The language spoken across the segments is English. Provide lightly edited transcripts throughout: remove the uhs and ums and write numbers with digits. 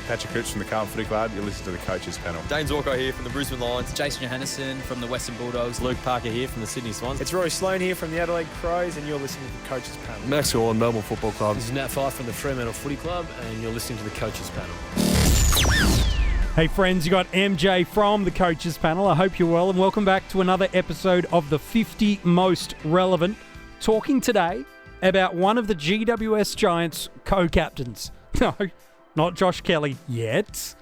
Patrick Cooch from the Carlton Footy Club. You listen to the Coaches Panel. Dane Zorko here from the Brisbane Lions. Jason Johannesson from the Western Bulldogs. Luke Parker here from the Sydney Swans. It's Rory Sloane here from the Adelaide Crows, and you're listening to the Coaches Panel. Max Gorn, Melbourne Football Club. This is Nat Fyfe from the Fremantle Footy Club, and you're listening to the Coaches Panel. Hey friends, you got MJ from the Coaches Panel. I hope you're well, and welcome back to another episode of the 50 Most Relevant. Talking today about one of the GWS Giants co-captains. No, not Josh Kelly yet.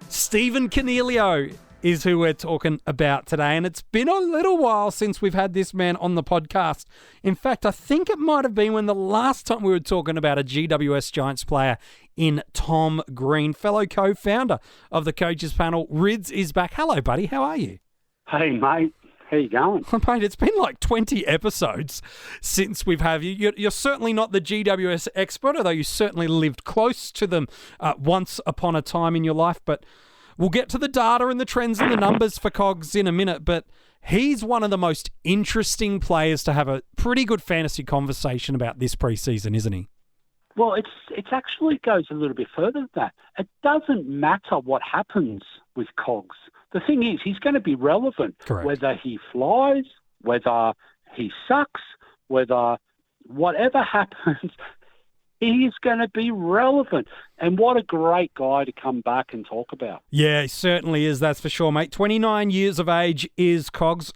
Stephen Coniglio is who we're talking about today, and it's been a little while since we've had this man on the podcast. In fact, I think it might have been when the last time we were talking about a GWS Giants player in Tom Green, fellow co-founder of the Coaches Panel. Rids is back. Hello, buddy. How are you? Hey, mate. How you going? Mate, it's been like 20 episodes since we've had you. You're certainly not the GWS expert, although you certainly lived close to them once upon a time in your life. But we'll get to the data and the trends and the numbers for Cogs in a minute. But he's one of the most interesting players to have a pretty good fantasy conversation about this preseason, isn't he? Well, it actually goes a little bit further than that. It doesn't matter what happens with Cogs. The thing is, he's going to be relevant. Correct. Whether he flies, whether he sucks, whether whatever happens, he is going to be relevant. And what a great guy to come back and talk about. Yeah, he certainly is, that's for sure, mate. 29 years of age is Cogs.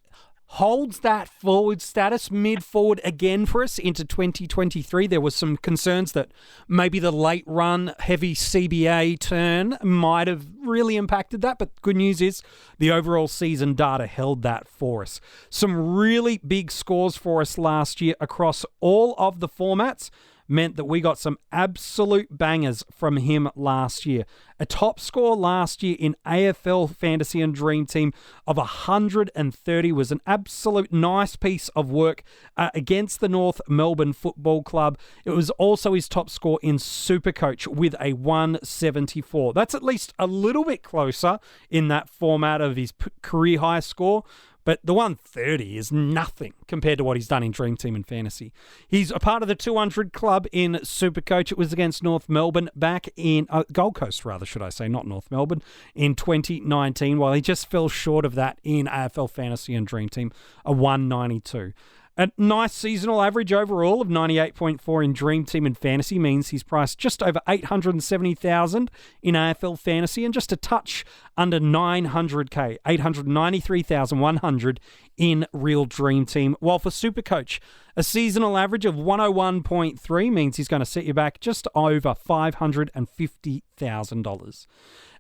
Holds that forward status mid-forward again for us into 2023. There was some concerns that maybe the late run heavy CBA turn might have really impacted that, but good news is the overall season data held that for us. Some really big scores for us last year across all of the formats meant that we got some absolute bangers from him last year. A top score last year in AFL Fantasy and Dream Team of 130 was an absolute nice piece of work against the North Melbourne Football Club. It was also his top score in SuperCoach with a 174. That's at least a little bit closer in that format of his career high score. But the 130 is nothing compared to what he's done in Dream Team and Fantasy. He's a part of the 200 club in SuperCoach. It was against North Melbourne back in Gold Coast, rather, should I say, not North Melbourne, in 2019, while he just fell short of that in AFL Fantasy and Dream Team, a 192. A nice seasonal average overall of 98.4 in Dream Team and Fantasy means he's priced just over $870,000 in AFL Fantasy and just a touch under $900K, $893,100 in Real Dream Team. While for SuperCoach, a seasonal average of 101.3 means he's going to set you back just over $550,000.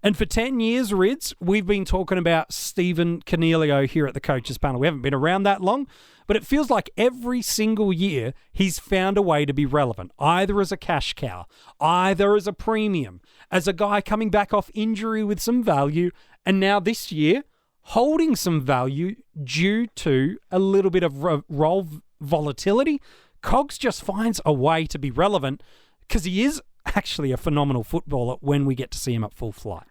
And for 10 years, Rids, we've been talking about Stephen Coniglio here at the Coaches Panel. We haven't been around that long, but it feels like every single year he's found a way to be relevant, either as a cash cow, either as a premium, as a guy coming back off injury with some value, and now this year, holding some value due to a little bit of role volatility. Cogs just finds a way to be relevant because he is actually a phenomenal footballer when we get to see him at full flight.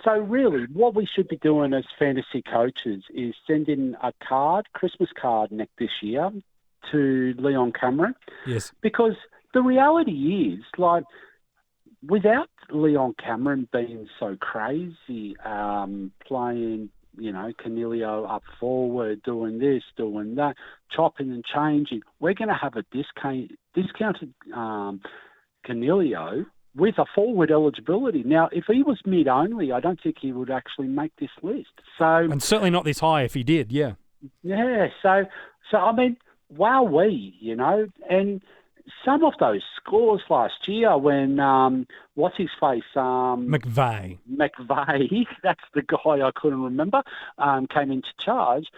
So really, what we should be doing as fantasy coaches is sending a Christmas card this year to Leon Cameron. Yes. Because the reality is, like, without Leon Cameron being so crazy, playing, Coniglio up forward, doing this, doing that, chopping and changing, we're going to have a discounted Coniglio with a forward eligibility. Now, if he was mid-only, I don't think he would actually make this list. And certainly not this high if he did, yeah. Yeah, so I mean, wowee, and some of those scores last year when, what's his face? McVeigh, that's the guy I couldn't remember, came into charge,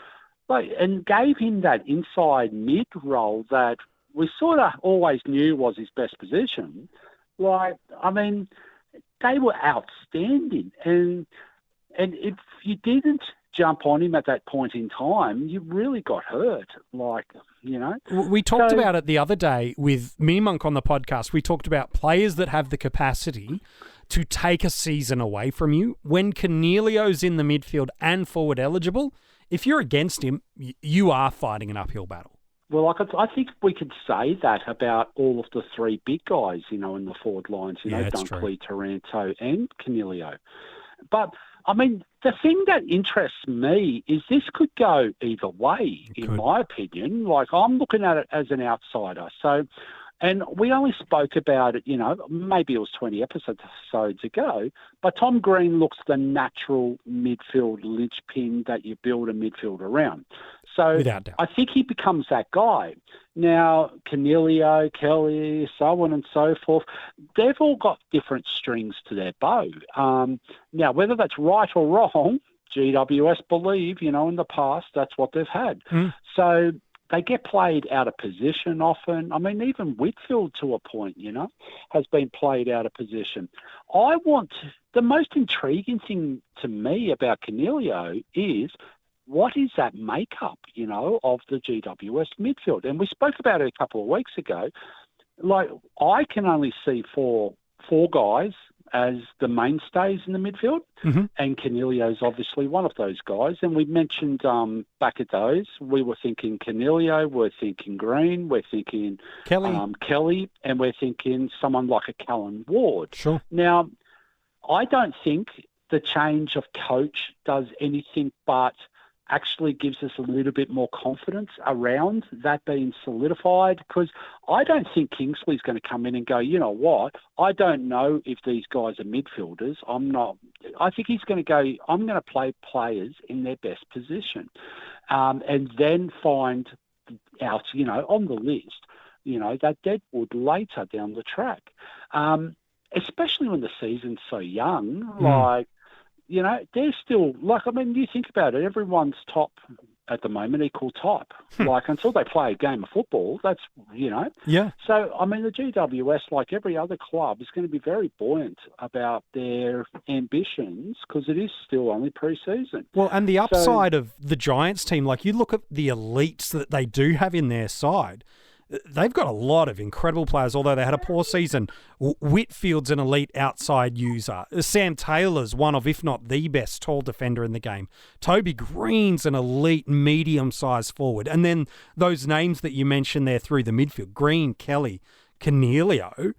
and gave him that inside mid role that we sort of always knew was his best position. They were outstanding. And if you didn't jump on him at that point in time, you really got hurt. We talked about it the other day with Mini Monk on the podcast. We talked about players that have the capacity to take a season away from you. When Coniglio's in the midfield and forward eligible, if you're against him, you are fighting an uphill battle. Well, I think we could say that about all of the three big guys, in the forward lines, Dunkley, Taranto and Coniglio. But, I mean, the thing that interests me is this could go either way, my opinion. Like, I'm looking at it as an outsider. So, and we only spoke about it, maybe it was 20 episodes ago, but Tom Green looks the natural midfield linchpin that you build a midfield around. So without doubt, I think he becomes that guy. Now, Coniglio, Kelly, so on and so forth, they've all got different strings to their bow. Now, whether that's right or wrong, GWS believe, in the past, that's what they've had. So they get played out of position often. I mean, even Whitfield to a point, has been played out of position. The most intriguing thing to me about Coniglio is what is that makeup, of the GWS midfield? And we spoke about it a couple of weeks ago. Like, I can only see four guys as the mainstays in the midfield, and Coniglio's obviously one of those guys. And we mentioned back at those, we were thinking Coniglio, we're thinking Green, we're thinking Kelly, and we're thinking someone like a Callan Ward. Sure. Now, I don't think the change of coach does anything but actually gives us a little bit more confidence around that being solidified, because I don't think Kingsley's going to come in and go, you know what, I don't know if these guys are midfielders. I think he's going to go, I'm going to play players in their best position, and then find out, on the list, that deadwood later down the track, especially when the season's so young, they're still, you think about it, everyone's top at the moment, equal type. Until they play a game of football, that's, Yeah. So, the GWS, like every other club, is going to be very buoyant about their ambitions because it is still only pre-season. Well, and the upside of the Giants team, like you look at the elites that they do have in their side, they've got a lot of incredible players, although they had a poor season. Whitfield's an elite outside user. Sam Taylor's one of, if not the best, tall defender in the game. Toby Green's an elite medium-sized forward. And then those names that you mentioned there through the midfield, Green, Kelly, Coniglio,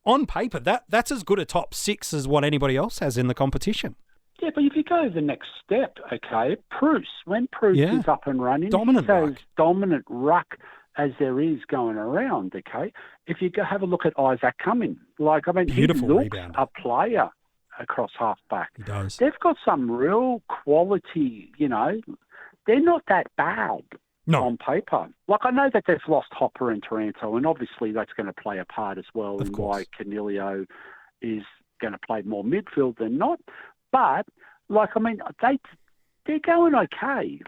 on paper, that's as good a top six as what anybody else has in the competition. Yeah, but if you go the next step, okay, Bruce, when Bruce is up and running, dominant ruck as there is going around, okay? If you go have a look at Isaac Cumming, beautiful he looks rebounder. A player across half-back. He does. They've got some real quality, they're not that bad on paper. I know that they've lost Hopper and Taranto, and obviously that's going to play a part as well in why Coniglio is going to play more midfield than not. But, they're going okay.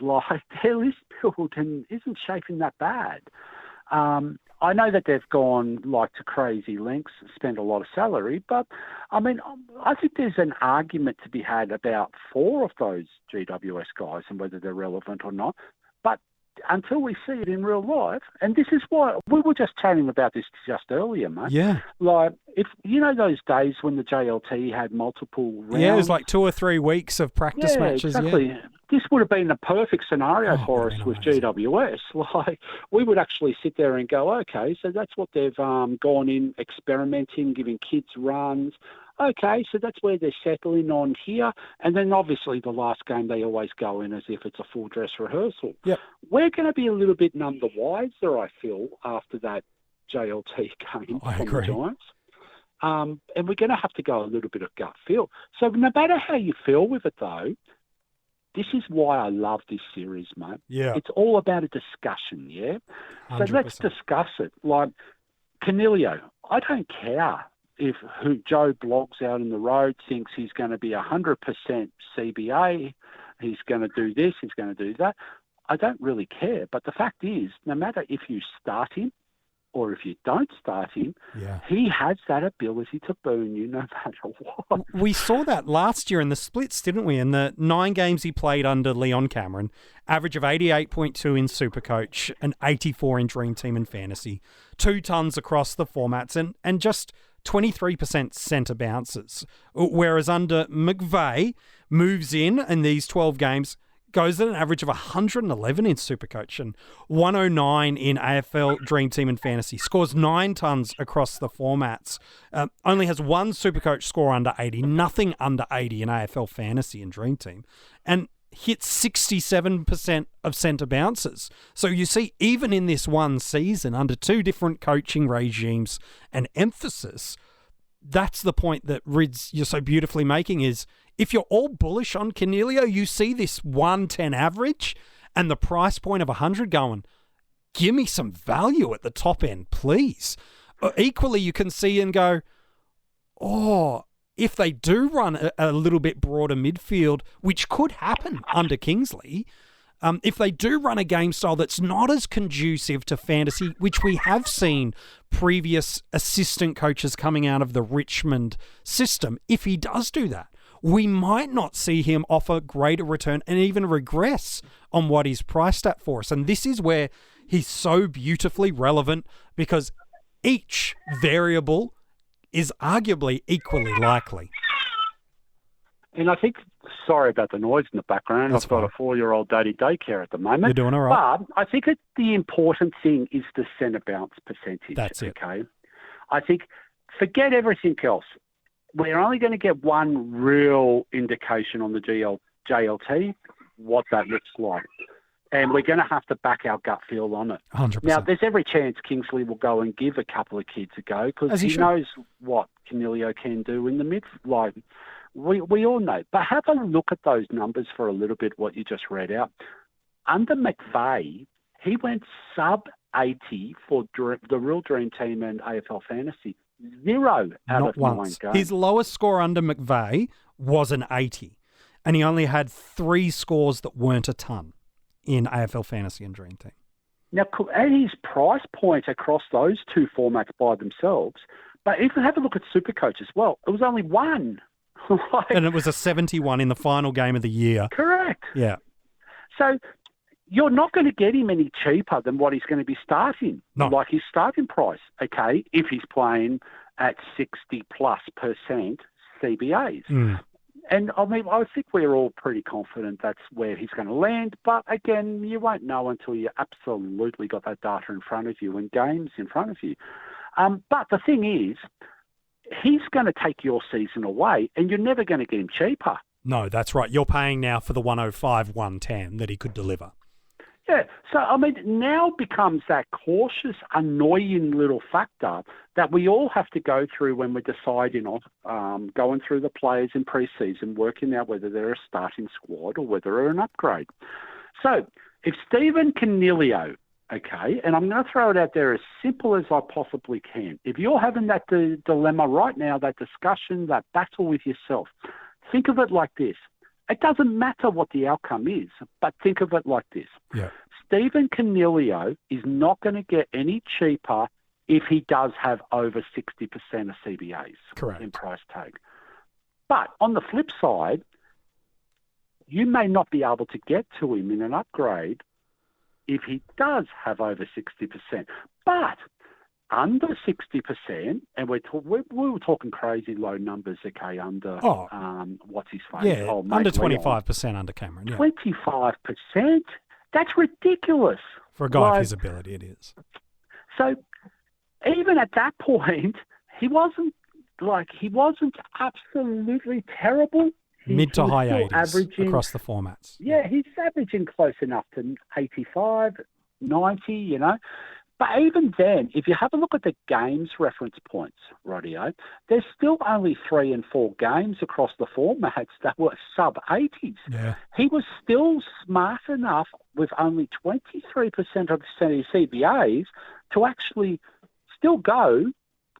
Their list build isn't shaping that bad. I know that they've gone to crazy lengths, spent a lot of salary, but I think there's an argument to be had about four of those GWS guys and whether they're relevant or not. But until we see it in real life, and this is why we were just chatting about this just earlier, mate. Yeah. If those days when the JLT had multiple rounds. Yeah, it was 2 or 3 weeks of practice matches. Exactly. Yeah. This would have been the perfect scenario for us with GWS. We would actually sit there and go, okay, so that's what they've gone in, experimenting, giving kids runs. Okay, so that's where they're settling on here. And then obviously the last game they always go in as if it's a full dress rehearsal. Yep. We're going to be a little bit none the wiser, I feel, after that JLT game from the Giants. And we're going to have to go a little bit of gut feel. So no matter how you feel with it, though, this is why I love this series, mate. Yeah. It's all about a discussion, yeah? 100%. So let's discuss it. Coniglio, I don't care if Joe Bloggs out in the road thinks he's going to be 100% CBA, he's going to do this, he's going to do that. I don't really care. But the fact is, no matter if you start him or if you don't start him, he has that ability to burn you no matter what. We saw that last year in the splits, didn't we? In the 9 games he played under Leon Cameron, average of 88.2 in SuperCoach and 84 in DreamTeam and Fantasy, 2 tons across the formats and just 23% centre bounces. Whereas under McVeigh, moves in these 12 games, goes at an average of 111 in SuperCoach and 109 in AFL DreamTeam and Fantasy. Scores 9 tons across the formats. Only has one SuperCoach score under 80, nothing under 80 in AFL Fantasy and DreamTeam. And hits 67% of centre bounces. So you see, even in this one season, under 2 different coaching regimes and emphasis, that's the point that Rids, you're so beautifully making, is if you're all bullish on Coniglio, you see this 110 average and the price point of 100 going, give me some value at the top end, please. Equally, you can see and go, oh, if they do run a little bit broader midfield, which could happen under Kingsley, if they do run a game style that's not as conducive to fantasy, which we have seen previous assistant coaches coming out of the Richmond system, if he does do that, we might not see him offer greater return and even regress on what he's priced at for us. And this is where he's so beautifully relevant, because each variable is arguably equally likely. And I think, sorry about the noise in the background. That's I've got a 4-year-old daddy daycare at the moment. You're doing all right. But I think that the important thing is the centre bounce percentage. That's it. Okay. I think forget everything else. We're only going to get one real indication on the JLT, what that looks like. And we're going to have to back our gut feel on it. 100%. Now, there's every chance Kingsley will go and give a couple of kids a go, because he knows what Coniglio can do in the mid. Like, we all know. But have a look at those numbers for a little bit, what you just read out. Under McVeigh, he went sub-80 for the real Dream Team and AFL Fantasy. 0 out Not of once. 9 games. His lowest score under McVeigh was an 80, and he only had 3 scores that weren't a ton in AFL Fantasy and Dream Team. Now, at his price point across those 2 formats by themselves, but if you have a look at SuperCoach as well, it was only 1. And it was a 71 in the final game of the year. Correct. Yeah. So you're not going to get him any cheaper than what he's going to be starting. No. Like his starting price, okay, if he's playing at 60+% CBAs. Mm. And I mean, I think we're all pretty confident that's where he's going to land. But again, you won't know until you absolutely got that data in front of you and games in front of you. But the thing is, he's going to take your season away, and you're never going to get him cheaper. No, that's right. You're paying now for the 105, 110 that he could deliver. Yeah, so I mean, now becomes that cautious, annoying little factor that we all have to go through when we're deciding on going through the players in pre-season, working out whether they're a starting squad or whether they're an upgrade. So if Stephen Coniglio, okay, and I'm going to throw it out there as simple as I possibly can. If you're having that dilemma right now, that discussion, that battle with yourself, think of it like this. It doesn't matter what the outcome is, but think of it like this. Yeah. Stephen Coniglio is not going to get any cheaper if he does have over 60% of CBAs. Correct. In price tag. But on the flip side, you may not be able to get to him in an upgrade if he does have over 60%. But under 60%, and we were talking crazy low numbers, okay, under what's his face? Yeah, under 25% under Cameron. Yeah. 25%? That's ridiculous. For a guy of his ability, it is. So even at that point, he wasn't absolutely terrible. Mid to high 80s averaging, across the formats. Yeah, he's averaging close enough to 85, 90, you know. But even then, if you have a look at the games reference points, Radio, there's still only 3 and 4 games across the formats that were sub-80s. Yeah. He was still smart enough with only 23% of the CBAs to actually still go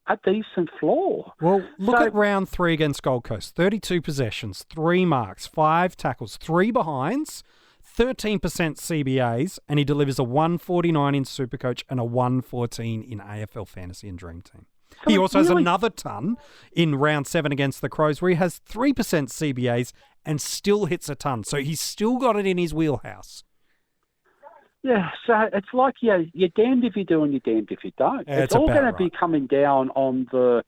a decent floor. Well, look at round 3 against Gold Coast. 32 possessions, 3 marks, 5 tackles, 3 behinds, 13% CBAs, and he delivers a 149 in SuperCoach and a 114 in AFL Fantasy and Dream Team. So he also has another ton in round 7 against the Crows where he has 3% CBAs and still hits a ton. So he's still got it in his wheelhouse. Yeah, so it's like, you're damned if you do and you're damned if you don't. Yeah, it's all going to be coming down on the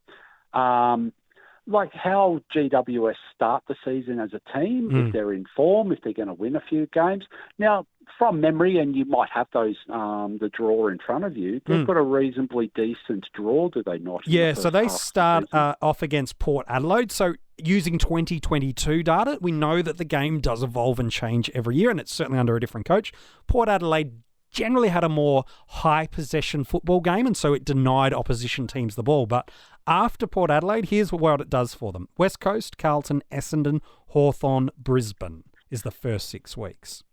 like how GWS start the season as a team, if they're in form, if they're going to win a few games. Now, from memory, and you might have those, the draw in front of you, they've got a reasonably decent draw, do they not? Yeah, so they start off against Port Adelaide. So using 2022 data, we know that the game does evolve and change every year, and it's certainly under a different coach. Port Adelaide generally had a more high possession football game, and so it denied opposition teams the ball. But after Port Adelaide, here's what it does for them. West Coast, Carlton, Essendon, Hawthorn, Brisbane is the first 6 weeks.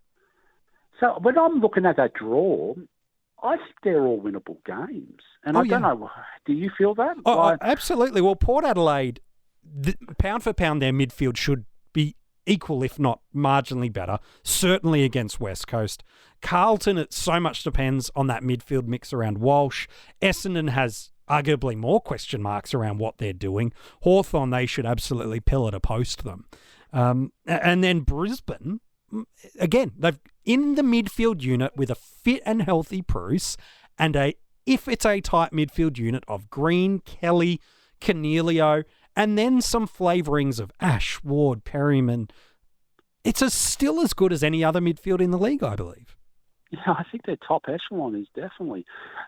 So when I'm looking at that draw, I think they're all winnable games. And I don't know, do you feel that? Absolutely. Well, Port Adelaide, pound for pound, their midfield should be equal, if not marginally better, certainly against West Coast. Carlton, it so much depends on that midfield mix around Walsh. Essendon has arguably more question marks around what they're doing. Hawthorn, they should absolutely pillar to post them. And then Brisbane, again, they've in the midfield unit with a fit and healthy Bruce, and if it's a tight midfield unit of Green, Kelly, Coniglio, and then some flavourings of Ash, Ward, Perryman, it's still as good as any other midfield in the league, I believe. Yeah, I think their top echelon is definitely.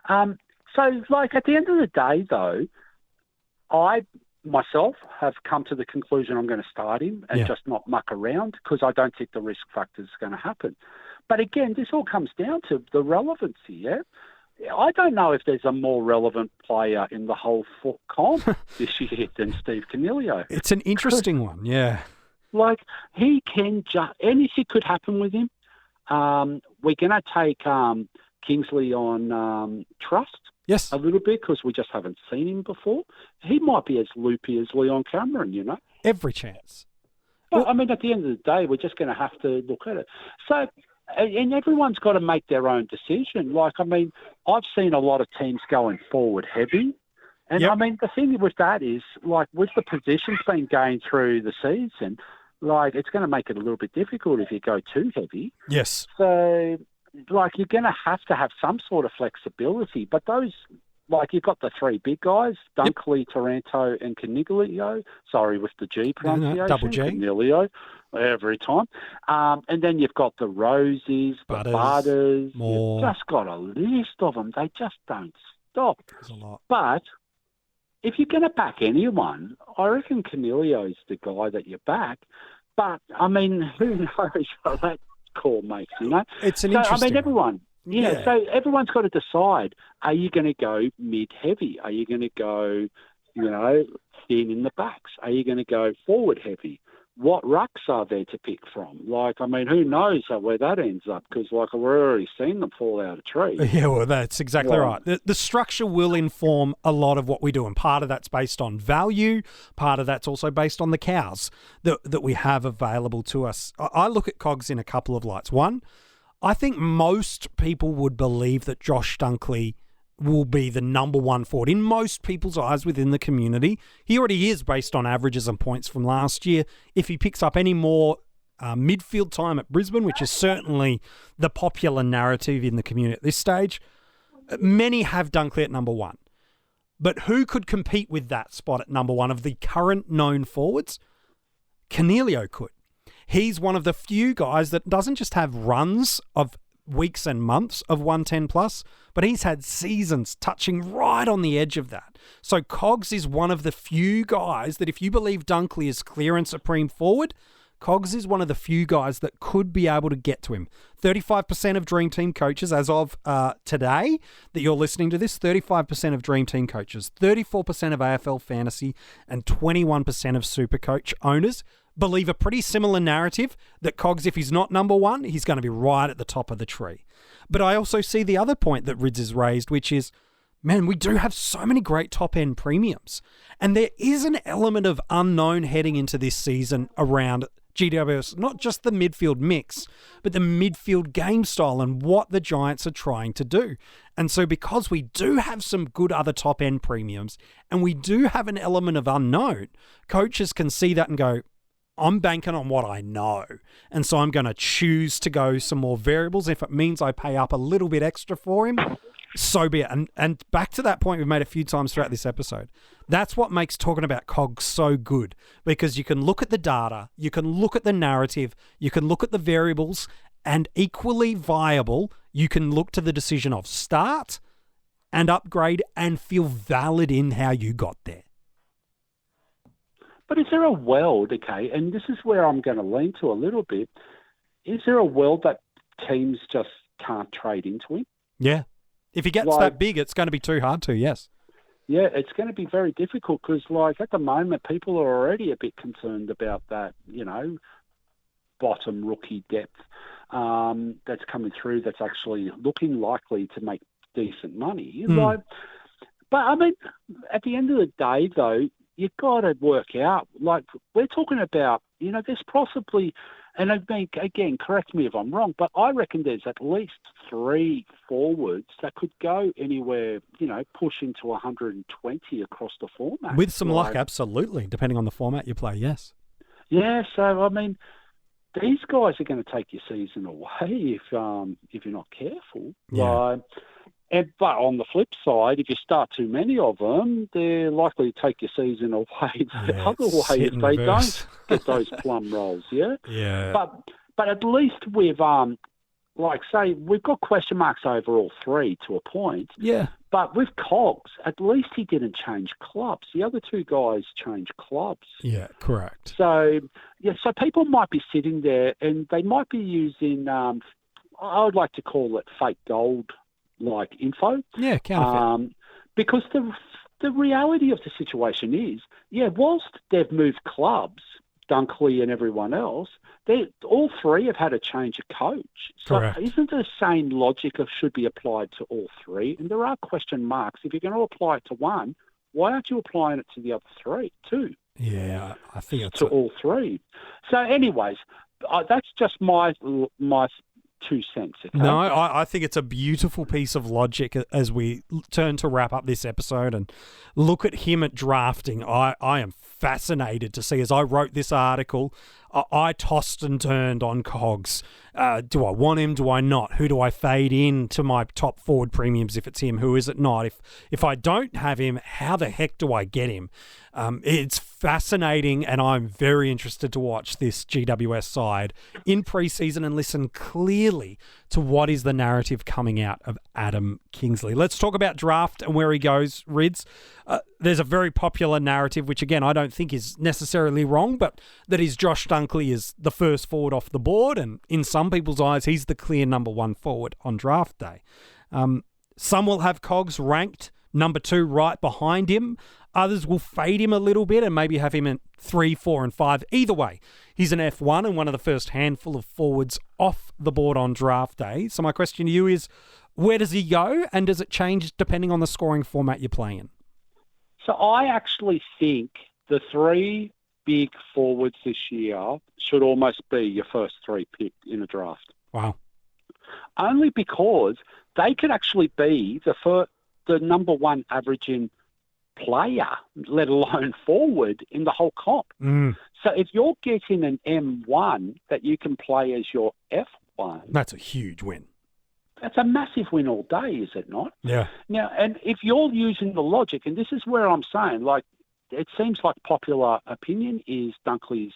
So, like, at the end of the day, though, I myself have come to the conclusion I'm going to start him and just not muck around, because I don't think the risk factor is going to happen. But again, this all comes down to the relevancy, yeah? I don't know if there's a more relevant player in the whole foot comp this year than Steve Coniglio. It's an interesting one, yeah. Like, he can just... anything could happen with him. We're going to take Kingsley on trust. Yes. A little bit, because we just haven't seen him before. He might be as loopy as Leon Cameron, you know? Every chance. But, I mean, at the end of the day, we're just going to have to look at it. So, and everyone's got to make their own decision. Like, I mean, I've seen a lot of teams going forward heavy. And, I mean, the thing with that is, like, with the positions being gained through the season, like, it's going to make it a little bit difficult if you go too heavy. Yes. So... like, you're going to have some sort of flexibility. But those, like, you've got the 3 big guys, Dunkley, Taranto, and Coniglio. Sorry, with the G pronunciation. Double G. Coniglio, every time. And then you've got the Rosies, the Butters. More. You've just got a list of them. They just don't stop. There's a lot. But if you're going to back anyone, I reckon Coniglio's the guy that you back. But, I mean, who knows how that call makes, you know? It's an interesting... I mean, everyone, so everyone's got to decide, are you going to go mid-heavy? Are you going to go, you know, thin in the backs? Are you going to go forward-heavy? What rucks are there to pick from? Like, I mean, who knows where that ends up? Because, like, we've already seen them fall out of trees. Yeah, well, that's exactly right. The structure will inform a lot of what we do, and part of that's based on value. Part of that's also based on the cows that we have available to us. I look at Cogs in a couple of lights. One, I think most people would believe that Josh Dunkley will be the number 1 forward in most people's eyes within the community. He already is based on averages and points from last year. If he picks up any more midfield time at Brisbane, which is certainly the popular narrative in the community at this stage, many have Dunkley at number 1. But who could compete with that spot at number 1 of the current known forwards? Coniglio could. He's one of the few guys that doesn't just have runs of weeks and months of 110 plus, but he's had seasons touching right on the edge of that. So Cogs is one of the few guys that, if you believe Dunkley is clear and supreme forward, Cogs is one of the few guys that could be able to get to him. 35% of Dream Team coaches, as of today that you're listening to this, 35% of Dream Team coaches, 34% of AFL Fantasy, and 21% of SuperCoach owners believe a pretty similar narrative that Cogs, if he's not number 1, he's going to be right at the top of the tree. But I also see the other point that Rids has raised, which is, man, we do have so many great top-end premiums. And there is an element of unknown heading into this season around GWS, not just the midfield mix, but the midfield game style and what the Giants are trying to do. And so because we do have some good other top-end premiums, and we do have an element of unknown, coaches can see that and go, I'm banking on what I know. And so I'm going to choose to go some more variables. If it means I pay up a little bit extra for him, so be it. And back to that point we've made a few times throughout this episode. That's what makes talking about Cogs so good, because you can look at the data, you can look at the narrative, you can look at the variables, and equally viable, you can look to the decision of start and upgrade and feel valid in how you got there. But is there a world, okay, and this is where I'm going to lean to a little bit, is there a world that teams just can't trade into him? Yeah. If he gets that big, it's going to be too hard to, yes. Yeah, it's going to be very difficult because, at the moment, people are already a bit concerned about that, bottom rookie depth that's coming through that's actually looking likely to make decent money. But, I mean, at the end of the day, though, you've got to work out, we're talking about, there's possibly, and I mean, again, correct me if I'm wrong, but I reckon there's at least 3 forwards that could go anywhere, push into 120 across the format. With some luck, absolutely, depending on the format you play, yes. Yeah, so, I mean, these guys are going to take your season away if you're not careful. Yeah. But on the flip side, if you start too many of them, they're likely to take your season away the other way if they don't get those plum rolls, yeah? Yeah. But at least with, say, we've got question marks over all 3 to a point. Yeah. But with Cogs, at least he didn't change clubs. The other 2 guys changed clubs. Yeah, correct. So people might be sitting there and they might be using, I would like to call it fake gold info. Yeah, counterfeit. Because the reality of the situation is, whilst they've moved clubs, Dunkley and everyone else, all 3 have had a change of coach. So Correct. Isn't the same logic should be applied to all 3? And there are question marks. If you're going to apply it to one, why aren't you applying it to the other 3 too? Yeah, I think it's... To all 3. So anyways, that's just my 2 cents. Okay? No, I think it's a beautiful piece of logic as we turn to wrap up this episode and look at him at drafting. I am fascinated to see, as I wrote this article, I tossed and turned on Cogs. Do I want him? Do I not? Who do I fade in to my top forward premiums if it's him? Who is it not? If I don't have him, how the heck do I get him? It's fascinating, and I'm very interested to watch this GWS side in preseason and listen clearly to what is the narrative coming out of Adam Kingsley. Let's talk about draft and where he goes, Rids. There's a very popular narrative, which again I don't think is necessarily wrong, but that is Josh Dunkley is the first forward off the board, and in some people's eyes, he's the clear number 1 forward on draft day. Some will have Cogs ranked number 2 right behind him. Others will fade him a little bit and maybe have him in 3, 4, and 5. Either way, he's an F1 and one of the first handful of forwards off the board on draft day. So my question to you is, where does he go, and does it change depending on the scoring format you're playing in? So I actually think the 3 big forwards this year should almost be your first 3 picked in a draft. Wow. Only because they could actually be the number 1 averaging player, let alone forward, in the whole comp. So if you're getting an M1 that you can play as your F1... That's a huge win. That's a massive win all day, is it not? Yeah. Now, and if you're using the logic, and this is where I'm saying, it seems like popular opinion is Dunkley's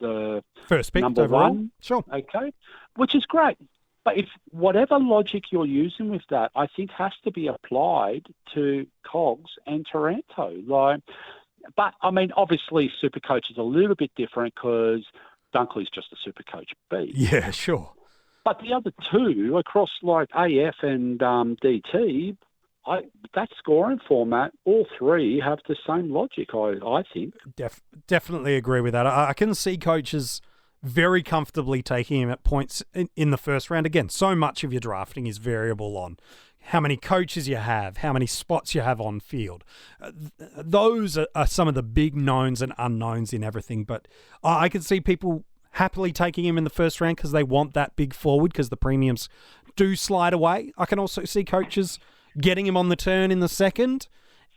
the first pick number overall. 1. Sure. Okay, which is great. But if whatever logic you're using with that, I think has to be applied to Cogs and Taranto. But, I mean, obviously SuperCoach is a little bit different because Dunkley's just a SuperCoach B. Yeah, sure. But the other 2, across AF and DT, that scoring format, all 3 have the same logic, I think. Definitely agree with that. I can see coaches very comfortably taking him at points in the first round. Again, so much of your drafting is variable on how many coaches you have, how many spots you have on field. Those are some of the big knowns and unknowns in everything. But I can see people happily taking him in the first round because they want that big forward because the premiums do slide away. I can also see coaches getting him on the turn in the second.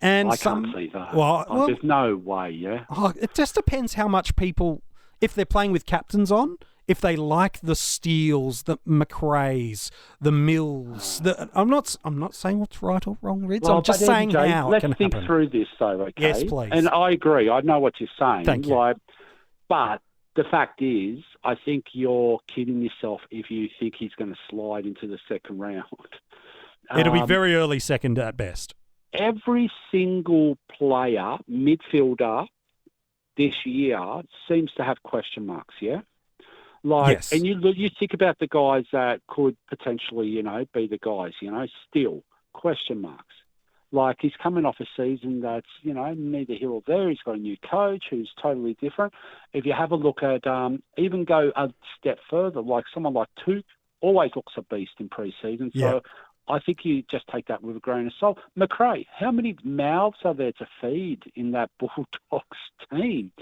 And I can't see that. Well, there's no way, yeah. It just depends how much people... If they're playing with captains on, if they like the Steels, the McRaes, the Mills. I'm not saying what's right or wrong, Rids. Well, I'm just saying how it can let's think happen. through this, though, okay? Yes, please. And I agree. I know what you're saying. Thank you. But the fact is, I think you're kidding yourself if you think he's going to slide into the second round. It'll be very early second at best. Every single player, midfielder, this year seems to have question marks, yeah? Yes. And you think about the guys that could potentially, be the guys, still question marks. Like, he's coming off a season that's, neither here or there. He's got a new coach who's totally different. If you have a look at, even go a step further, like someone like Took always looks a beast in pre-season. So I think you just take that with a grain of salt. McRae, how many mouths are there to feed in that Bulldogs team?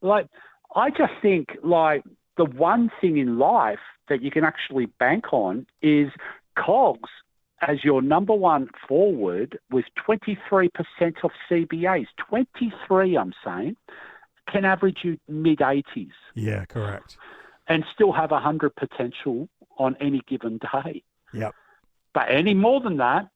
I just think, the one thing in life that you can actually bank on is Cogs as your number one forward with 23% of CBAs. 23, I'm saying, can average you mid-80s. Yeah, correct. And still have 100 potential on any given day. Yep. But any more than that,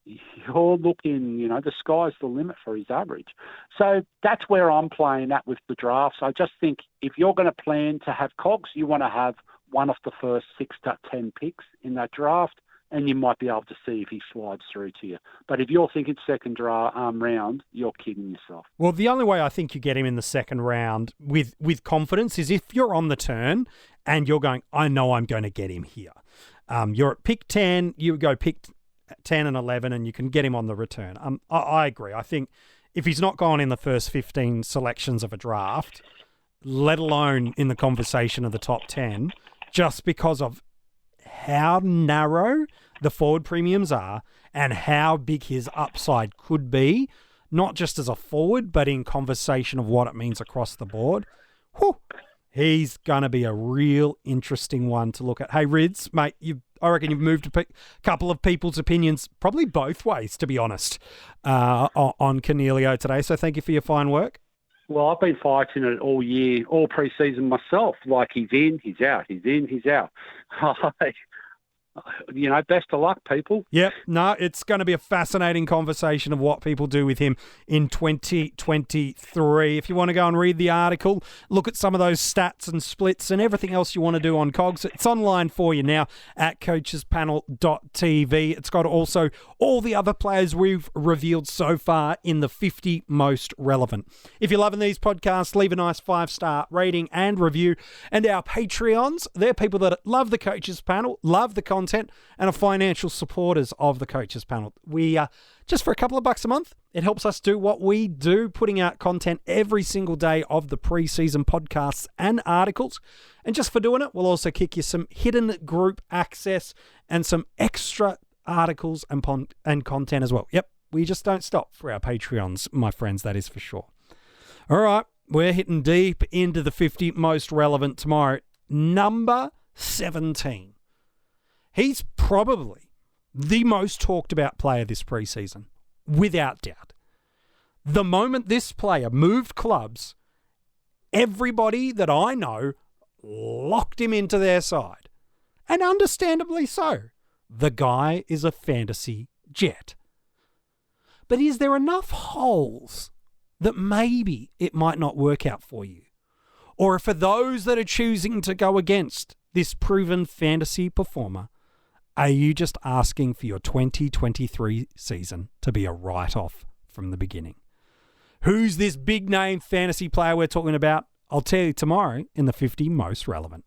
you're looking, the sky's the limit for his average. So that's where I'm playing at with the drafts. I just think if you're going to plan to have Cogs, you want to have one of the first 6 to 10 picks in that draft, and you might be able to see if he slides through to you. But if you're thinking second round, you're kidding yourself. Well, the only way I think you get him in the second round with confidence is if you're on the turn and you're going, I know I'm going to get him here. You're at pick 10, you go pick 10 and 11, and you can get him on the return. I agree. I think if he's not gone in the first 15 selections of a draft, let alone in the conversation of the top 10, just because of how narrow the forward premiums are and how big his upside could be, not just as a forward, but in conversation of what it means across the board. Whew, he's going to be a real interesting one to look at. Hey, Rids, mate, I reckon you've moved a couple of people's opinions, probably both ways, to be honest, on Coniglio today. So thank you for your fine work. Well, I've been fighting it all year, all pre-season myself. Like, he's in, he's out, he's in, he's out. Best of luck, people. Yep. No, it's going to be a fascinating conversation of what people do with him in 2023. If you want to go and read the article, look at some of those stats and splits and everything else you want to do on Cogs, it's online for you now at coachespanel.tv. It's got also all the other players we've revealed so far in the 50 most relevant. If you're loving these podcasts, leave a nice 5-star rating and review. And our Patreons, they're people that love the Coaches Panel, love the content, and are financial supporters of the Coaches Panel. We just for a couple of bucks a month, it helps us do what we do, putting out content every single day of the preseason podcasts and articles. And just for doing it, we'll also kick you some hidden group access and some extra articles and content as well. Yep, we just don't stop for our Patreons, my friends, that is for sure. All right, we're hitting deep into the 50 most relevant tomorrow. Number 17. He's probably the most talked about player this preseason, without doubt. The moment this player moved clubs, everybody that I know locked him into their side. And understandably so. The guy is a fantasy jet. But is there enough holes that maybe it might not work out for you? Or for those that are choosing to go against this proven fantasy performer, are you just asking for your 2023 season to be a write-off from the beginning? Who's this big-name fantasy player we're talking about? I'll tell you tomorrow in the 50 most relevant.